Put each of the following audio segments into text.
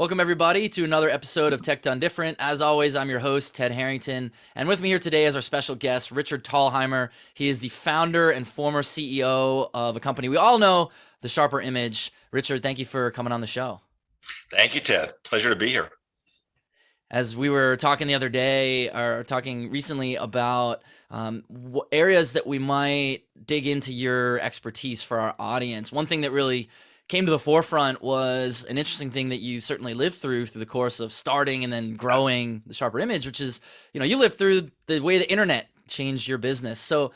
Welcome, everybody, to another episode of Tech Done Different. As always, I'm your host, Ted Harrington. And with me here today is our special guest, Richard Thalheimer. He is the founder and former CEO of a company we all know, The Sharper Image. Richard, thank you for coming on the show. Thank you, Ted. Pleasure to be here. As we were talking the other day, or talking recently about areas that we might dig into your expertise for our audience, one thing that really came to the forefront was an interesting thing that you certainly lived through the course of starting and then growing the Sharper Image, which is, you lived through the way the internet changed your business. So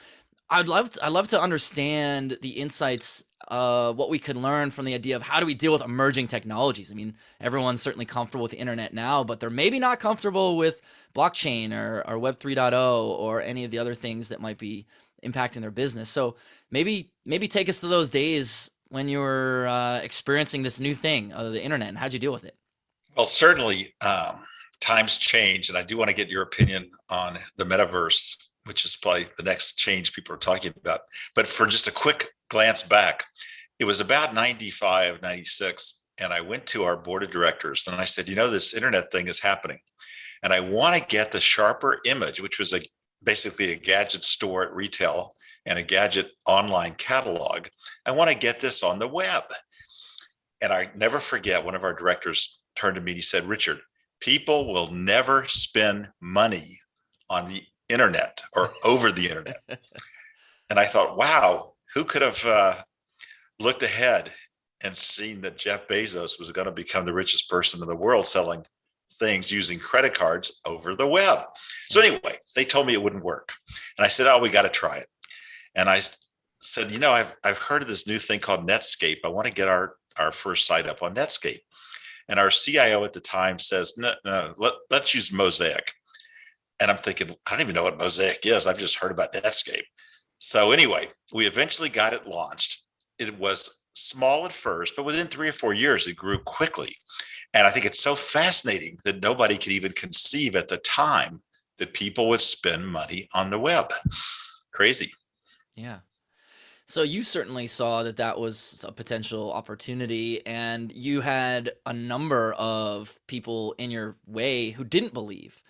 I'd love to understand the insights, what we could learn from the idea of how do we deal with emerging technologies. I mean, everyone's certainly comfortable with the internet now, but they're maybe not comfortable with blockchain or Web 3.0 or any of the other things that might be impacting their business. So maybe take us to those days when you were experiencing this new thing, the internet, and how'd you deal with it? Well, certainly times change, and I do want to get your opinion on the metaverse, which is probably the next change people are talking about. But for just a quick glance back, it was about 95, 96, and I went to our board of directors and I said, this internet thing is happening, and I want to get the Sharper Image, which was basically a gadget store at retail and a gadget online catalog. I want to get this on the web. And I never forget, one of our directors turned to me and he said, Richard, people will never spend money on the internet or over the internet. And I thought, wow, who could have looked ahead and seen that Jeff Bezos was going to become the richest person in the world selling things using credit cards over the web. So anyway, they told me it wouldn't work. And I said, we got to try it. And I said, I've heard of this new thing called Netscape. I want to get our first site up on Netscape. And our CIO at the time says, no, let's use Mosaic. And I'm thinking, I don't even know what Mosaic is. I've just heard about Netscape. So anyway, we eventually got it launched. It was small at first, but within 3 or 4 years, it grew quickly. And I think it's so fascinating that nobody could even conceive at the time that people would spend money on the web. Crazy. Yeah. So you certainly saw that was a potential opportunity, and you had a number of people in your way who didn't believe.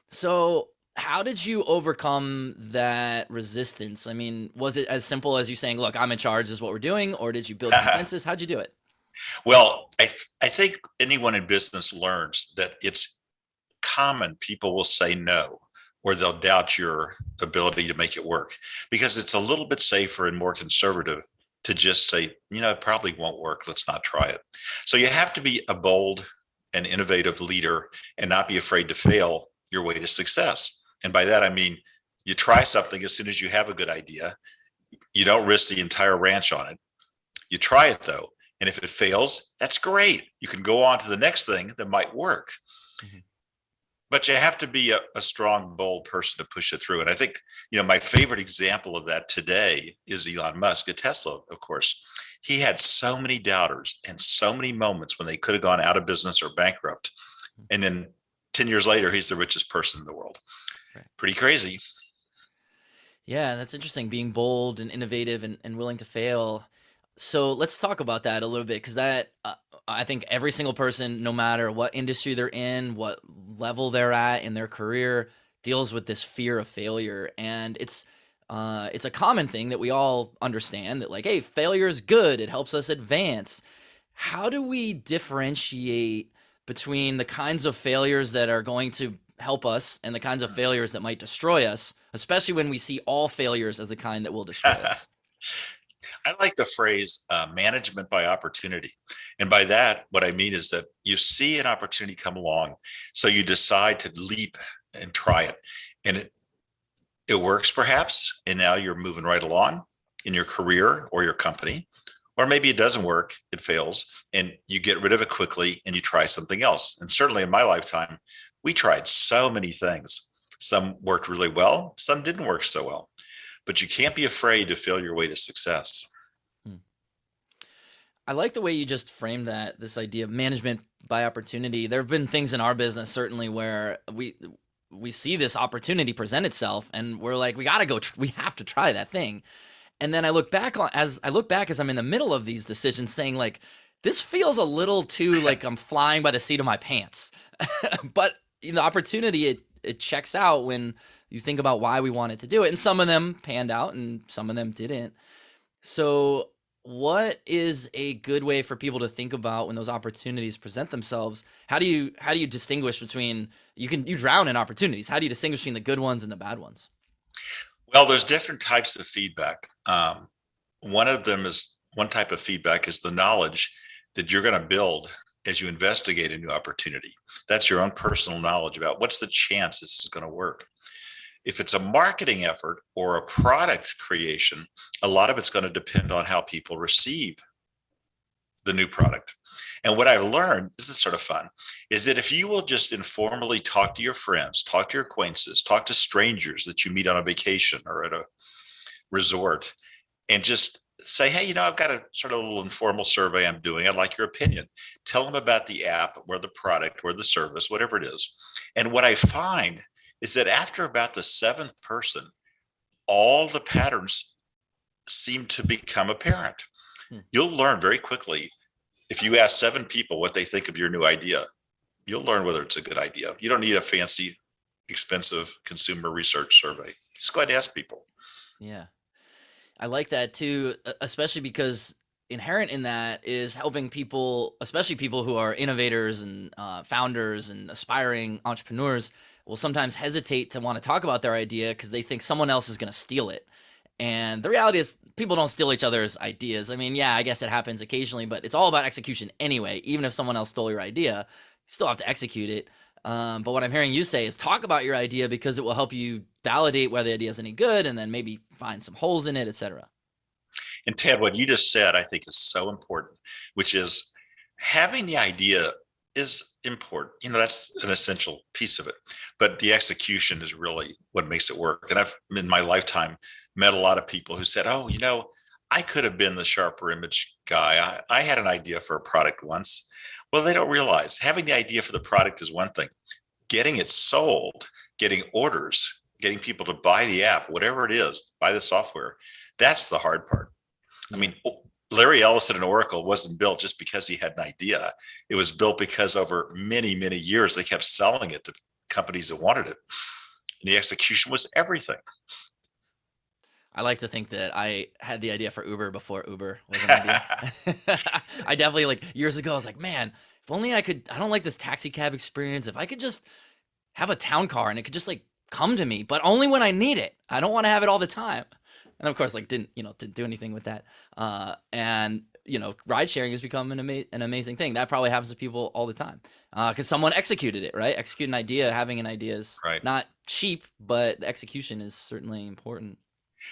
So how did you overcome that resistance? I mean, was it as simple as you saying, look, I'm in charge, this is what we're doing, or did you build consensus? How'd you do it? Well, I think anyone in business learns that it's common people will say no, or they'll doubt your ability to make it work, because it's a little bit safer and more conservative to just say, it probably won't work. Let's not try it. So you have to be a bold and innovative leader and not be afraid to fail your way to success. And by that, I mean, you try something as soon as you have a good idea. You don't risk the entire ranch on it. You try it though. And if it fails, that's great. You can go on to the next thing that might work. Mm-hmm. But you have to be a strong, bold person to push it through. And I think, my favorite example of that today is Elon Musk at Tesla, of course. He had so many doubters and so many moments when they could have gone out of business or bankrupt. And then 10 years later, he's the richest person in the world. Right. Pretty crazy. Yeah, that's interesting, being bold and innovative and willing to fail. So let's talk about that a little bit, because that I think every single person, no matter what industry they're in, what level they're at in their career, deals with this fear of failure. And it's a common thing that we all understand, that like, hey, failure is good. It helps us advance. How do we differentiate between the kinds of failures that are going to help us and the kinds of failures that might destroy us, especially when we see all failures as the kind that will destroy us? I like the phrase management by opportunity. And by that, what I mean is that you see an opportunity come along, so you decide to leap and try it. And it works perhaps, and now you're moving right along in your career or your company. Or maybe it doesn't work, it fails, and you get rid of it quickly and you try something else. And certainly in my lifetime, we tried so many things. Some worked really well, some didn't work so well. But you can't be afraid to fail your way to success. I like the way you just framed that, this idea of management by opportunity. There have been things in our business, certainly, where we see this opportunity present itself and we're like, we have to try that thing. And then I look back as I'm in the middle of these decisions saying like, this feels a little too like I'm flying by the seat of my pants. But the opportunity, it checks out when you think about why we wanted to do it. And some of them panned out and some of them didn't. So what is a good way for people to think about when those opportunities present themselves? How do you distinguish between, you drown in opportunities. How do you distinguish between the good ones and the bad ones? Well, there's different types of feedback. One type of feedback is the knowledge that you're going to build as you investigate a new opportunity. That's your own personal knowledge about what's the chance this is going to work. If it's a marketing effort or a product creation, a lot of it's going to depend on how people receive the new product. And what I've learned, this is sort of fun, is that if you will just informally talk to your friends, talk to your acquaintances, talk to strangers that you meet on a vacation or at a resort, and just say, hey, I've got a sort of little informal survey I'm doing. I'd like your opinion. Tell them about the app or the product or the service, whatever it is. And what I find is that after about the seventh person, all the patterns seem to become apparent. You'll learn very quickly. If you ask 7 people what they think of your new idea, you'll learn whether it's a good idea. You don't need a fancy, expensive consumer research survey. Just go ahead and ask people. Yeah. I like that too, especially because inherent in that is helping people, especially people who are innovators and founders and aspiring entrepreneurs, will sometimes hesitate to want to talk about their idea because they think someone else is going to steal it. And the reality is people don't steal each other's ideas. I mean, yeah, I guess it happens occasionally, but it's all about execution anyway. Even if someone else stole your idea, you still have to execute it. But what I'm hearing you say is talk about your idea because it will help you validate whether the idea is any good and then maybe find some holes in it, etc. And Ted, what you just said, I think is so important, which is having the idea is important. That's an essential piece of it. But the execution is really what makes it work. And I've, in my lifetime, met a lot of people who said, oh, I could have been the sharper image guy. I had an idea for a product once. Well, they don't realize having the idea for the product is one thing. Getting it sold, getting orders, getting people to buy the app, whatever it is, buy the software, that's the hard part. I mean, Larry Ellison and Oracle wasn't built just because he had an idea. It was built because over many, many years, they kept selling it to companies that wanted it. And the execution was everything. I like to think that I had the idea for Uber before Uber was an idea. I definitely, like, years ago, I was like, man, if only I don't like this taxi cab experience. If I could just have a town car and it could just like come to me, but only when I need it. I don't want to have it all the time. And of course, like, didn't do anything with that. And ride sharing has become an amazing thing. That probably happens to people all the time. Because someone executed it, right? Execute an idea, having an idea is right. Not cheap, but the execution is certainly important.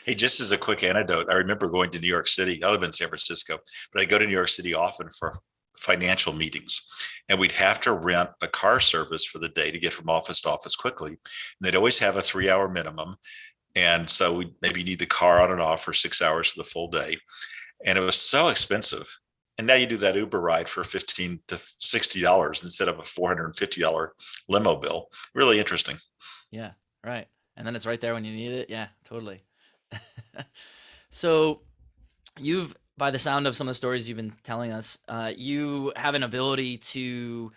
Hey, just as a quick anecdote, I remember going to New York City. I live in San Francisco, but I go to New York City often for financial meetings. And we'd have to rent a car service for the day to get from office to office quickly. And they'd always have a 3-hour minimum. And so we maybe need the car on and off for 6 hours for the full day. And it was so expensive. And now you do that Uber ride for $15 to $60 instead of a $450 limo bill. Really interesting. Yeah, right. And then it's right there when you need it. Yeah, totally. So by the sound of some of the stories you've been telling us, you have an ability to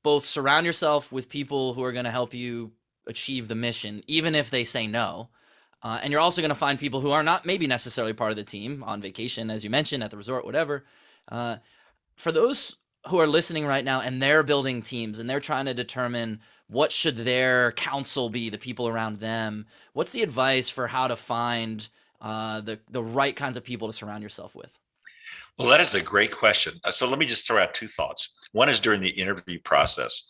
both surround yourself with people who are going to help you achieve the mission, even if they say no. And you're also going to find people who are not maybe necessarily part of the team, on vacation, as you mentioned, at the resort, whatever. For those who are listening right now and they're building teams and they're trying to determine what should their counsel be, the people around them, what's the advice for how to find the right kinds of people to surround yourself with? Well, that is a great question. So let me just throw out 2 thoughts. One is during the interview process.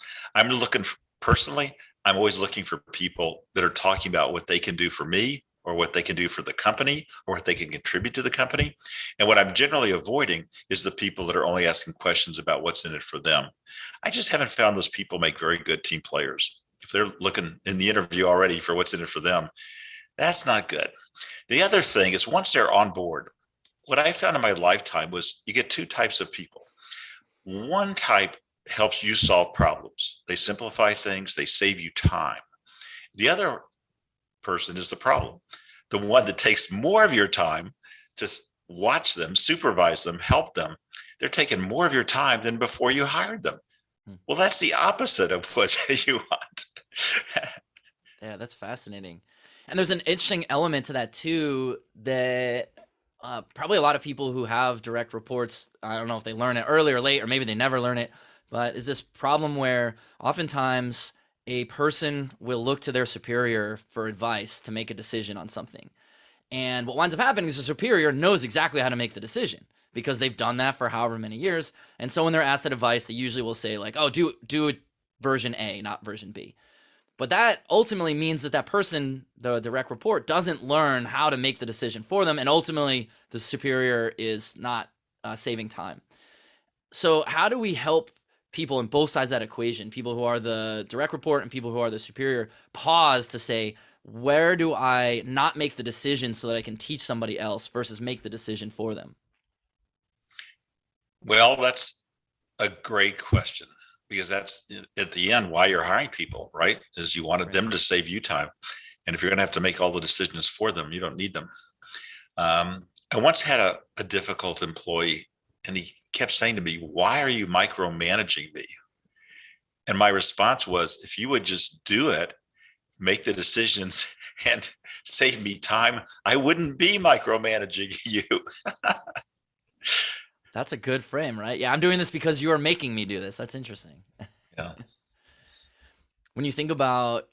Personally, I'm always looking for people that are talking about what they can do for me, or what they can do for the company, or what they can contribute to the company. And what I'm generally avoiding is the people that are only asking questions about what's in it for them. I just haven't found those people make very good team players. If they're looking in the interview already for what's in it for them, that's not good. The other thing is, once they're on board, what I found in my lifetime was you get 2 types of people. One type helps you solve problems. They simplify things, they save you time. The other person is the problem, the one that takes more of your time to watch them, supervise them, help them. they're taking more of your time than before you hired them. Well, that's the opposite of what you want. Yeah, that's fascinating. And there's an interesting element to that too, that probably a lot of people who have direct reports, I don't know if they learn it early or late, or maybe they never learn it, but is this problem where oftentimes a person will look to their superior for advice to make a decision on something. And what winds up happening is the superior knows exactly how to make the decision because they've done that for however many years. And so when they're asked that advice, they usually will say like, oh, do it version A, not version B. But that ultimately means that that person, the direct report, doesn't learn how to make the decision for them. And ultimately, the superior is not saving time. So how do we help people on both sides of that equation, people who are the direct report and people who are the superior, pause to say, where do I not make the decision so that I can teach somebody else versus make the decision for them? Well, that's a great question, because that's at the end why you're hiring people, right? Is you wanted them to save you time. And if you're going to have to make all the decisions for them, you don't need them. I once had a difficult employee, and he kept saying to me, why are you micromanaging me? And my response was, if you would just do it, make the decisions and save me time, I wouldn't be micromanaging you. That's a good frame, right? Yeah, I'm doing this because you are making me do this. That's interesting. Yeah. When you think about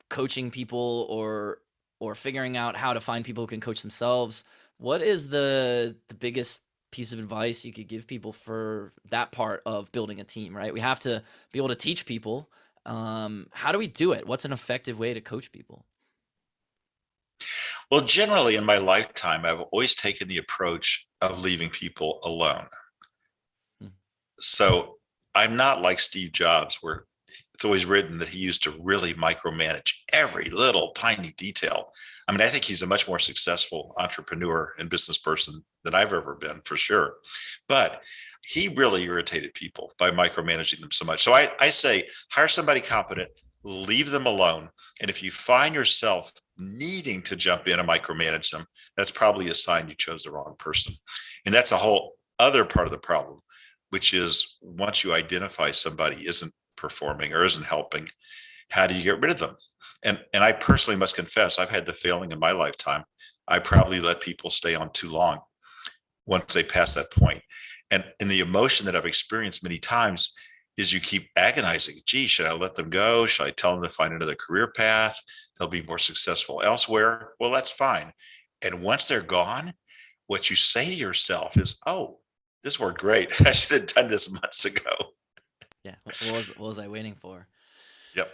coaching people or figuring out how to find people who can coach themselves, what is the biggest piece of advice you could give people for that part of building a team, right? We have to be able to teach people. How do we do it? What's an effective way to coach people? Well, generally in my lifetime, I've always taken the approach of leaving people alone. So I'm not like Steve Jobs, where it's always written that he used to really micromanage every little tiny detail. I mean, I think he's a much more successful entrepreneur and business person than I've ever been, for sure. But he really irritated people by micromanaging them so much. So I say, hire somebody competent, leave them alone. And if you find yourself needing to jump in and micromanage them, that's probably a sign you chose the wrong person. And that's a whole other part of the problem, which is once you identify somebody isn't performing or isn't helping, how do you get rid of them? And I personally must confess, I've had the failing in my lifetime. I probably let people stay on too long once they pass that point. And the emotion that I've experienced many times is you keep agonizing. Gee, should I let them go? Should I tell them to find another career path? They'll be more successful elsewhere. Well, that's fine. And once they're gone, what you say to yourself is, oh, this worked great. I should have done this months ago. Yeah. What was I waiting for? Yep.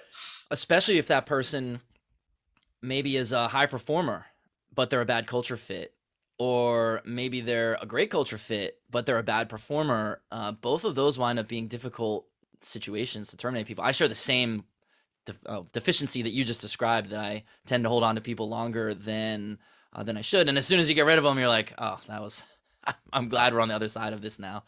Especially if that person maybe is a high performer, but they're a bad culture fit. Or maybe they're a great culture fit, but they're a bad performer. Both of those wind up being difficult situations to terminate people. I share the same deficiency that you just described, that I tend to hold on to people longer than I should. And as soon as you get rid of them, you're like, oh, that was, I'm glad we're on the other side of this now.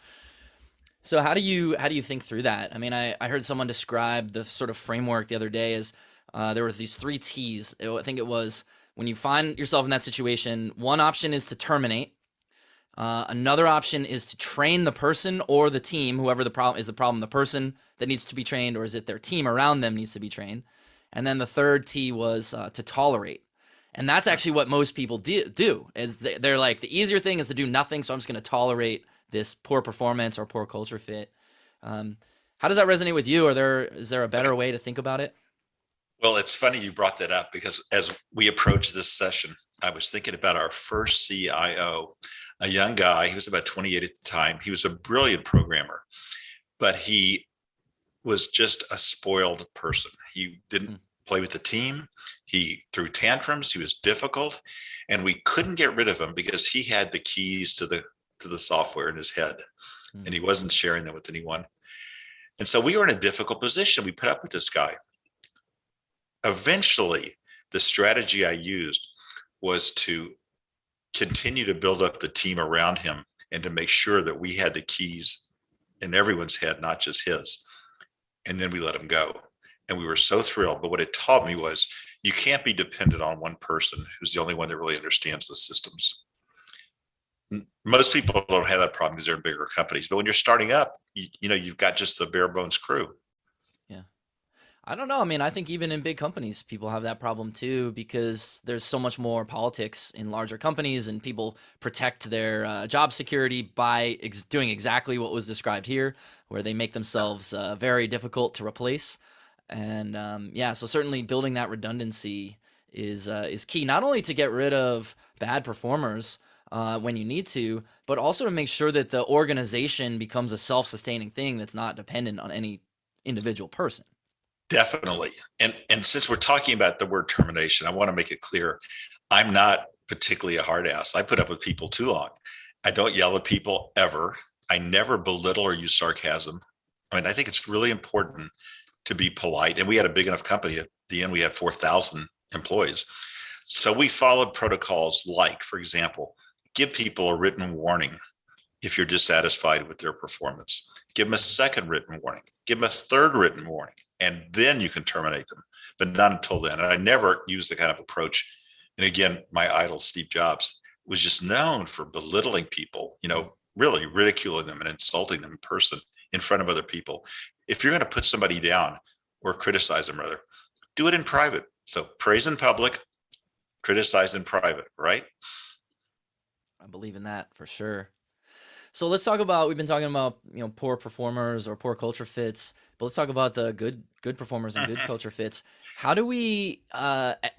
So how do you think through that? I mean, I heard someone describe the sort of framework the other day as there were these 3 T's. I think it was, when you find yourself in that situation, one option is to terminate. Another option is to train the person or the team, whoever the problem, the person that needs to be trained, or is it their team around them needs to be trained? And then the third T was to tolerate. And that's actually what most people do. Is they're like, the easier thing is to do nothing, so I'm just going to tolerate this poor performance or poor culture fit. How does that resonate with you? Is there a better way to think about it? Well, it's funny you brought that up, because as we approach this session, I was thinking about our first CIO, a young guy. He was about 28 at the time. He was a brilliant programmer, but he was just a spoiled person. He didn't play with the team. He threw tantrums. He was difficult, and we couldn't get rid of him because he had the keys to the software in his head, and he wasn't sharing them with anyone. And so we were in a difficult position. We put up with this guy. Eventually, the strategy I used was to continue to build up the team around him and to make sure that we had the keys in everyone's head, not just his. And then we let him go. And we were so thrilled. But what it taught me was, you can't be dependent on one person who's the only one that really understands the systems. Most people don't have that problem because they're in bigger companies. But when you're starting up, you've got just the bare bones crew. Yeah. I don't know. I mean, I think even in big companies, people have that problem too, because there's so much more politics in larger companies, and people protect their job security by doing exactly what was described here, where they make themselves very difficult to replace. And yeah, so certainly building that redundancy is key, not only to get rid of bad performers when you need to, but also to make sure that the organization becomes a self-sustaining thing that's not dependent on any individual person. Definitely. And since we're talking about the word termination, I want to make it clear. I'm not particularly a hard ass. I put up with people too long. I don't yell at people ever. I never belittle or use sarcasm. I mean, I think it's really important to be polite. And we had a big enough company. At the end, we had 4,000 employees. So we followed protocols like, for example, give people a written warning if you're dissatisfied with their performance. Give them a second written warning. Give them a third written warning, and then you can terminate them, but not until then. And I never use the kind of approach. And again, my idol, Steve Jobs, was just known for belittling people, really ridiculing them and insulting them in person in front of other people. If you're going to put somebody down or criticize them, rather, do it in private. So praise in public, criticize in private, right? I believe in that for sure. So let's talk about, we've been talking about, poor performers or poor culture fits, but let's talk about the good performers and good culture fits. How do we,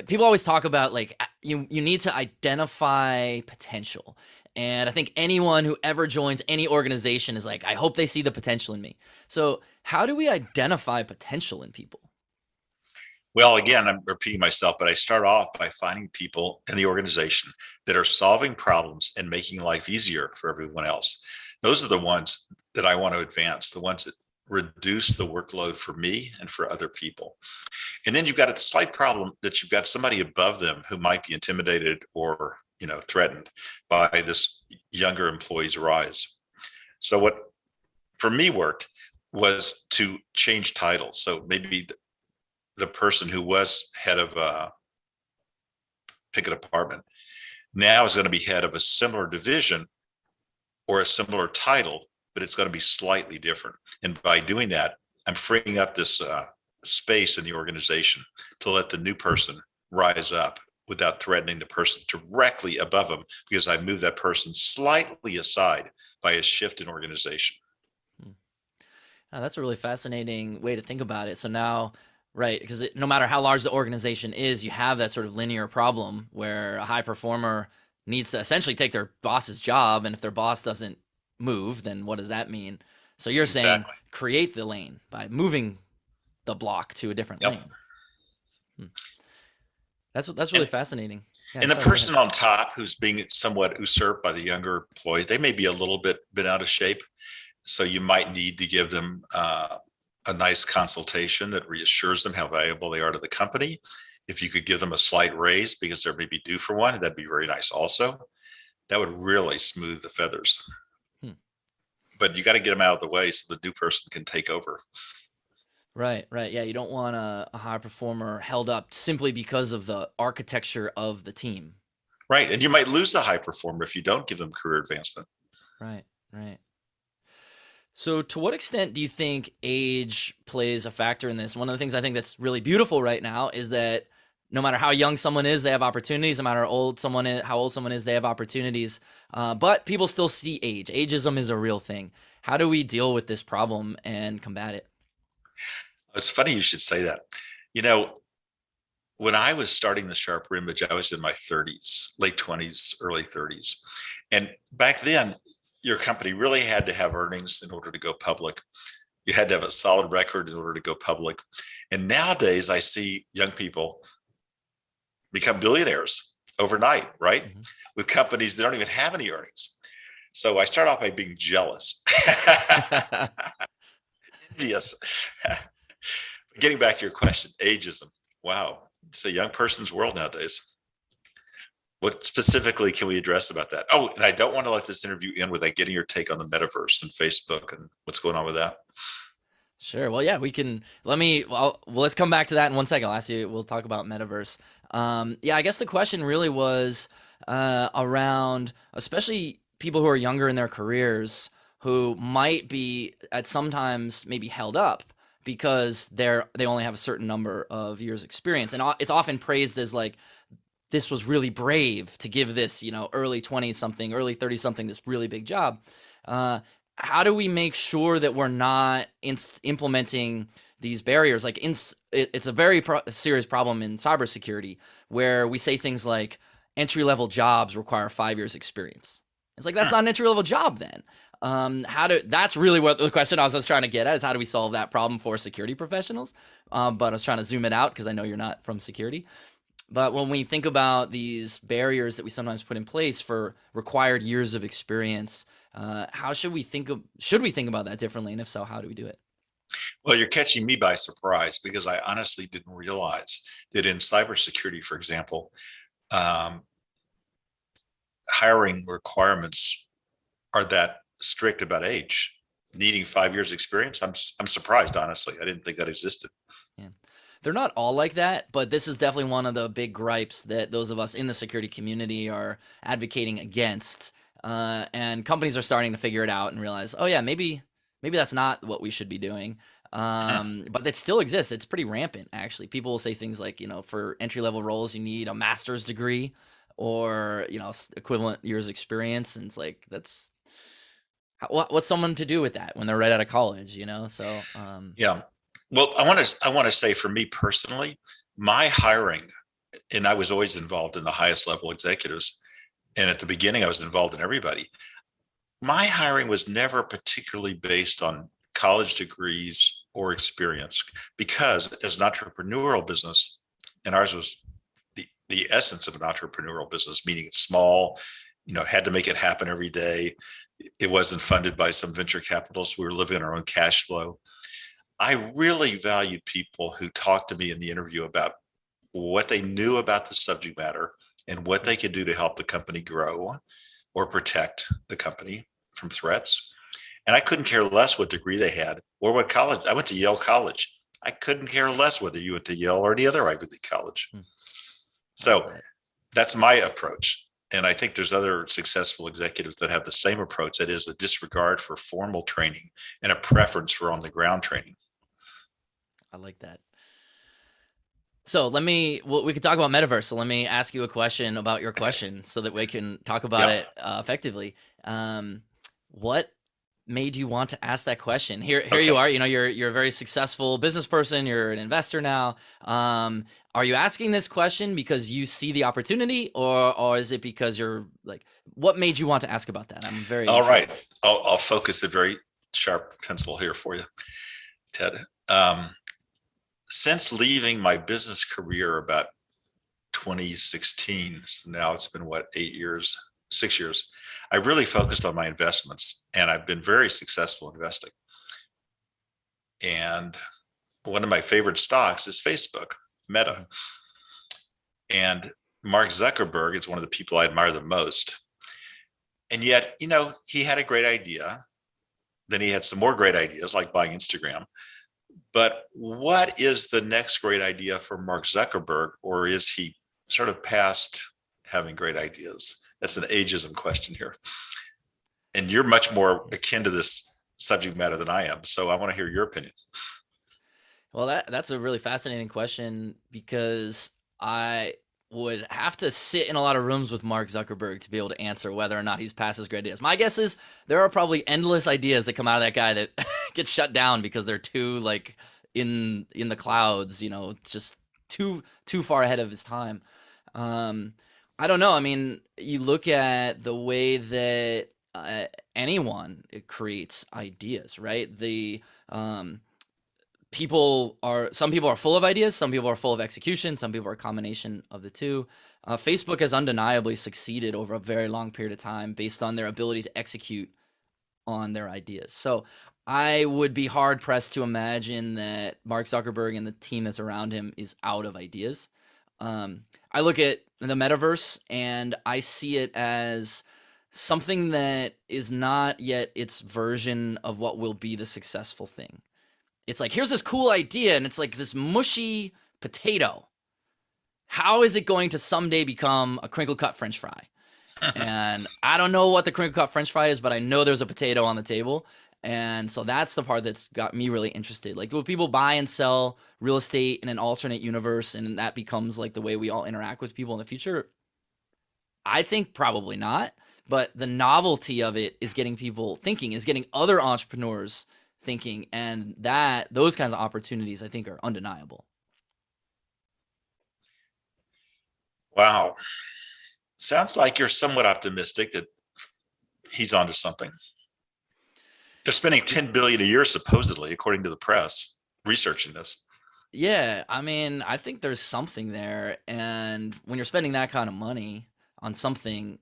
people always talk about like, you need to identify potential. And I think anyone who ever joins any organization is like, I hope they see the potential in me. So how do we identify potential in people? Well, again, I'm repeating myself, but I start off by finding people in the organization that are solving problems and making life easier for everyone else. Those are the ones that I want to advance, the ones that reduce the workload for me and for other people. And then you've got a slight problem that you've got somebody above them who might be intimidated or, threatened by this younger employee's rise. So what for me worked was to change titles. So maybe the person who was head of pick a department now is going to be head of a similar division or a similar title, but it's going to be slightly different. And by doing that, I'm freeing up this space in the organization to let the new person rise up without threatening the person directly above them, because I moved that person slightly aside by a shift in organization. That's a really fascinating way to think about it. So now, right, because no matter how large the organization is, you have that sort of linear problem where a high performer needs to essentially take their boss's job, and if their boss doesn't move, then what does that mean? So you're saying create the lane by moving the block to a different lane. That's really fascinating. Yeah, and the person on top who's being somewhat usurped by the younger employee, they may be a little bit out of shape. So you might need to give them a nice consultation that reassures them how valuable they are to the company. If you could give them a slight raise because they're maybe due for one, that'd be very nice also. That would really smooth the feathers. But you got to get them out of the way so the new person can take over. Right. Yeah, you don't want a high performer held up simply because of the architecture of the team. Right. And you might lose the high performer if you don't give them career advancement. Right. So to what extent do you think age plays a factor in this? One of the things I think that's really beautiful right now is that no matter how young someone is, they have opportunities. No matter how old someone is, they have opportunities. But people still see age. Ageism is a real thing. How do we deal with this problem and combat it? It's funny you should say that. When I was starting the Sharper Image, I was in my 30s, late 20s, early 30s. And back then, your company really had to have earnings in order to go public. You had to have a solid record in order to go public. And nowadays, I see young people become billionaires overnight, right? Mm-hmm. With companies that don't even have any earnings. So I start off by being jealous. Yes. Getting back to your question, ageism. Wow. It's a young person's world nowadays. What specifically can we address about that? Oh, and I don't want to let this interview end without getting your take on the metaverse and Facebook and what's going on with that. Sure. Well, yeah, we can. Let's come back to that in 1 second. We'll talk about metaverse. Yeah, I guess the question really was around, especially people who are younger in their careers who might be at sometimes maybe held up because they only have a certain number of years experience, and it's often praised as like, this was really brave to give this, early 20 something, early 30 something, this really big job. How do we make sure that we're not implementing these barriers? Like it's a very serious problem in cybersecurity where we say things like entry level jobs require 5 years experience. It's like, that's not an entry level job then. That's really what the question I was trying to get at, is how do we solve that problem for security professionals? But I was trying to zoom it out because I know you're not from security. But when we think about these barriers that we sometimes put in place for required years of experience, how should we think about that differently? And if so, how do we do it? Well, you're catching me by surprise, because I honestly didn't realize that in cybersecurity, for example, hiring requirements are that strict about age, needing 5 years experience. I'm surprised, honestly. I didn't think that existed. Yeah. They're not all like that, but this is definitely one of the big gripes that those of us in the security community are advocating against. And companies are starting to figure it out and realize, oh yeah, maybe that's not what we should be doing. But it still exists. It's pretty rampant, actually. People will say things like, for entry-level roles, you need a master's degree or, equivalent years experience. And it's like, what's someone to do with that when they're right out of college, So, yeah. Well, I want to say, for me personally, my hiring, and I was always involved in the highest level executives. And at the beginning, I was involved in everybody. My hiring was never particularly based on college degrees or experience, because as an entrepreneurial business, and ours was the essence of an entrepreneurial business, meaning it's small, had to make it happen every day. It wasn't funded by some venture capitalists. We were living on our own cash flow. I really valued people who talked to me in the interview about what they knew about the subject matter and what they could do to help the company grow or protect the company from threats. And I couldn't care less what degree they had or what college. I went to Yale College. I couldn't care less whether you went to Yale or any other Ivy League college. So that's my approach. And I think there's other successful executives that have the same approach. That is a disregard for formal training and a preference for on-the-ground training. I like that. So we could talk about metaverse. So let me ask you a question about your question so that we can talk about it effectively. What made you want to ask that question? Here you are, you're a very successful business person. You're an investor now. Are you asking this question because you see the opportunity, or is it because you're like, what made you want to ask about that? I'm very all right. I'll focus the very sharp pencil here for you, Ted. Since leaving my business career about 2016, so now it's been 6 years, I really focused on my investments, and I've been very successful investing. And one of my favorite stocks is Facebook, Meta. And Mark Zuckerberg is one of the people I admire the most. And yet, he had a great idea. Then he had some more great ideas, like buying Instagram. But what is the next great idea for Mark Zuckerberg? Or is he sort of past having great ideas? That's an ageism question here. And you're much more akin to this subject matter than I am. So I want to hear your opinion. Well, that's a really fascinating question, because I would have to sit in a lot of rooms with Mark Zuckerberg to be able to answer whether or not he's past his great ideas. My guess is there are probably endless ideas that come out of that guy that get shut down because they're too like in the clouds, just too far ahead of his time. I don't know. I mean, you look at the way that anyone creates ideas, right? Some people are full of ideas, some people are full of execution, some people are a combination of the two. Facebook has undeniably succeeded over a very long period of time based on their ability to execute on their ideas. So I would be hard pressed to imagine that Mark Zuckerberg and the team that's around him is out of ideas. I look at the metaverse and I see it as something that is not yet its version of what will be the successful thing. It's like, here's this cool idea, and it's like this mushy potato. How is it going to someday become a crinkle cut French fry? And I don't know what the crinkle cut French fry is, but I know there's a potato on the table. And so that's the part that's got me really interested. Like, will people buy and sell real estate in an alternate universe, and that becomes like the way we all interact with people in the future? I think probably not. But the novelty of it is getting people thinking, is getting other entrepreneurs thinking, and those kinds of opportunities I think are undeniable. Wow. Sounds like you're somewhat optimistic that he's onto something. They're spending 10 billion a year, supposedly, according to the press, researching this. Yeah, I mean, I think there's something there, and when you're spending that kind of money on something,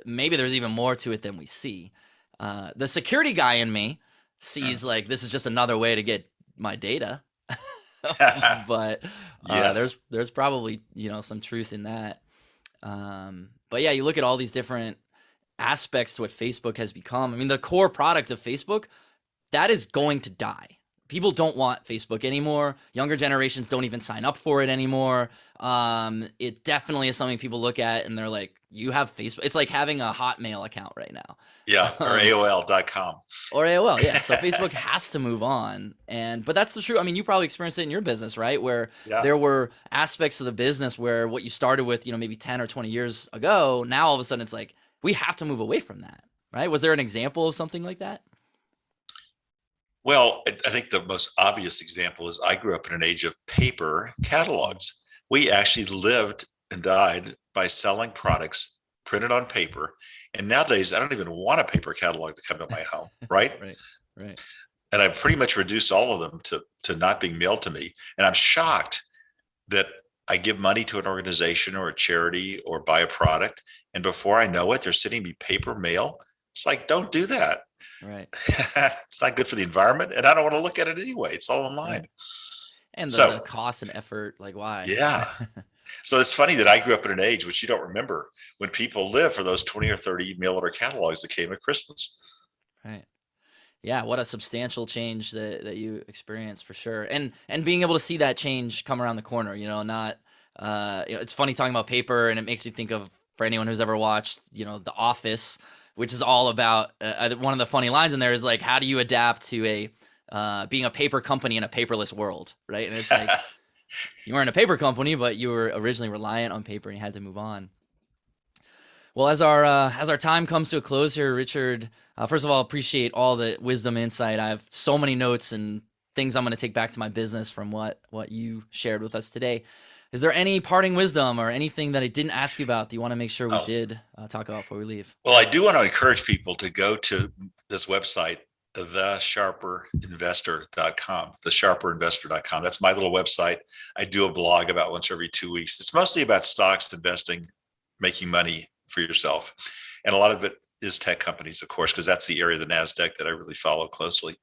maybe there's even more to it than we see. The security guy in me sees like this is just another way to get my data, but Yes. there's probably some truth in that. But yeah, you look at all these different aspects to what Facebook has become. I mean, the core product of Facebook, that is going to die. People don't want Facebook anymore. Younger generations don't even sign up for it anymore. It definitely is something people look at and they're like, you have Facebook. It's like having a Hotmail account right now. Yeah, or AOL.com. Or AOL, yeah. So Facebook has to move on. But that's the truth. I mean, you probably experienced it in your business, right? Where there were aspects of the business where what you started with, maybe 10 or 20 years ago, now all of a sudden it's like, we have to move away from that, right? Was there an example of something like that? Well, I think the most obvious example is I grew up in an age of paper catalogs. We actually lived and died by selling products printed on paper. And nowadays, I don't even want a paper catalog to come to my home, right? Right. And I've pretty much reduced all of them to not being mailed to me. And I'm shocked that I give money to an organization or a charity or buy a product, and before I know it, they're sending me paper mail. It's like, don't do that. Right. It's not good for the environment, and I don't want to look at it anyway. It's all online. Right. And the So, cost and effort, like why? yeah. So it's funny that I grew up in an age which you don't remember when people lived for those 20 or 30 mail order catalogs that came at Christmas. Right. Yeah, what a substantial change that you experienced for sure. And being able to see that change come around the corner, not it's funny talking about paper, and it makes me think of, for anyone who's ever watched, The Office, which is all about one of the funny lines in there is like, how do you adapt to being a paper company in a paperless world, right? And it's like you weren't a paper company, but you were originally reliant on paper and you had to move on. Well, as our time comes to a close here, Richard, first of all, appreciate all the wisdom and insight. I have so many notes and things I'm going to take back to my business from what you shared with us today. Is there any parting wisdom or anything that I didn't ask you about that you want to make sure we did talk about before we leave? Well, I do want to encourage people to go to this website, thesharperinvestor.com, thesharperinvestor.com. That's my little website. I do a blog about once every 2 weeks. It's mostly about stocks, investing, making money for yourself. And a lot of it is tech companies, of course, because that's the area of the NASDAQ that I really follow closely.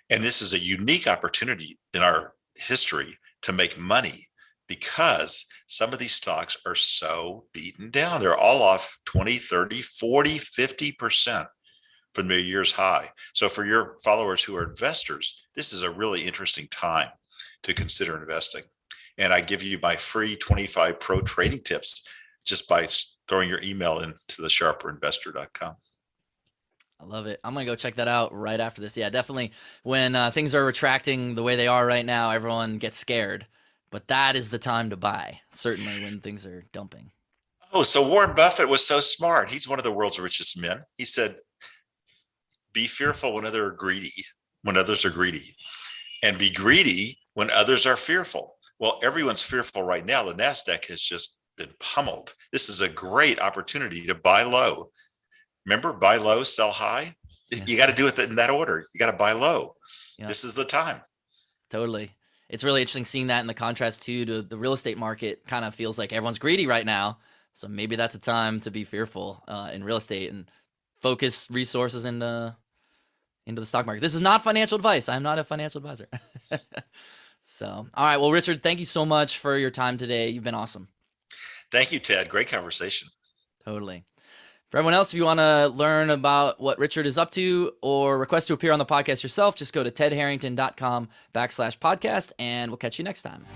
And this is a unique opportunity in our history to make money because some of these stocks are so beaten down. They're all off 20, 30, 40, 50% from their year's high. So for your followers who are investors, this is a really interesting time to consider investing. And I give you my free 25 pro trading tips just by throwing your email into thesharperinvestor.com. I love it. I'm going to go check that out right after this. Yeah, definitely. When things are retracting the way they are right now, everyone gets scared. But that is the time to buy, certainly when things are dumping. Oh, so Warren Buffett was so smart. He's one of the world's richest men. He said, be fearful when others are greedy, and be greedy when others are fearful. Well, everyone's fearful right now. The NASDAQ has just been pummeled. This is a great opportunity to buy low. Remember, buy low, sell high. Yeah. You got to do it in that order. You got to buy low. Yep. This is the time. Totally. It's really interesting seeing that in the contrast too to the real estate market. Kind of feels like everyone's greedy right now. So maybe that's a time to be fearful in real estate and focus resources into the stock market. This is not financial advice. I'm not a financial advisor. So, all right. Well, Richard, thank you so much for your time today. You've been awesome. Thank you, Ted. Great conversation. Totally. For everyone else, if you want to learn about what Richard is up to or request to appear on the podcast yourself, just go to tedharrington.com/podcast, and we'll catch you next time.